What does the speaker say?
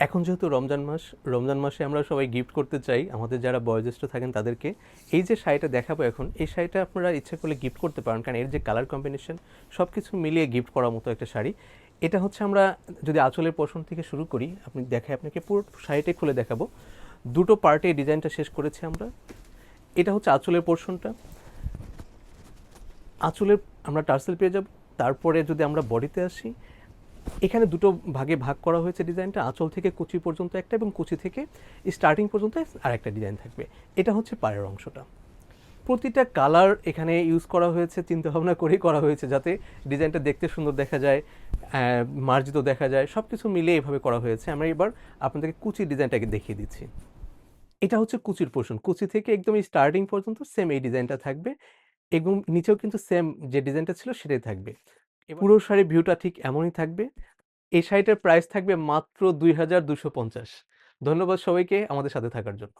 এখন যেহেতু রমজান মাসে আমরা সবাই গিফট করতে চাই আমাদের যারা বয়োজ্যেষ্ঠ থাকেন তাদেরকে। এই যে শাড়িটা দেখাবো এখন, এই শাড়িটা আপনারা ইচ্ছা করলে গিফট করতে পারেন, কারণ এর যে কালার কম্বিনেশন সব কিছু মিলিয়ে গিফট করার মতো একটা শাড়ি। এটা হচ্ছে আমরা যদি আঁচলের পোর্শন থেকে শুরু করি, আপনাকে পুরো শাড়িটাই খুলে দেখাবো। দুটো পার্টে এই ডিজাইনটা শেষ করেছি আমরা। এটা হচ্ছে আঁচলের পোর্শনটা। আঁচলের আমরা টার্সেল পেয়ে যাব। তারপরে যদি আমরা বডিতে আসি, এখানে দুটো ভাগে ভাগ করা হয়েছে ডিজাইনটা, আঁচল থেকে কুচি পর্যন্ত একটা এবং কুচি থেকে স্টার্টিং পর্যন্ত আর একটা ডিজাইন থাকবে। এটা হচ্ছে পায়ের অংশটা। প্রতিটা কালার এখানে ইউজ করা হয়েছে চিন্তা ভাবনা করেই করা হয়েছে, যাতে ডিজাইনটা দেখতে সুন্দর দেখা যায়, মার্জিত দেখা যায়, সব কিছু মিলে এভাবে করা হয়েছে। আমরা এবার আপনাদেরকে কুচির ডিজাইনটাকে দেখিয়ে দিচ্ছি। এটা হচ্ছে কুচির পোর্শন, কুচি থেকে একদম স্টার্টিং পর্যন্ত সেম এই ডিজাইনটা থাকবে এবং নিচেও কিন্তু সেম যে ডিজাইনটা ছিল সেটাই থাকবে। পুরো শাড়ি ভিউটা ঠিক এমনই থাকবে। এই শাড়িটার প্রাইস থাকবে মাত্র ২,২৫০। ধন্যবাদ সবাইকে আমাদের সাথে থাকার জন্য।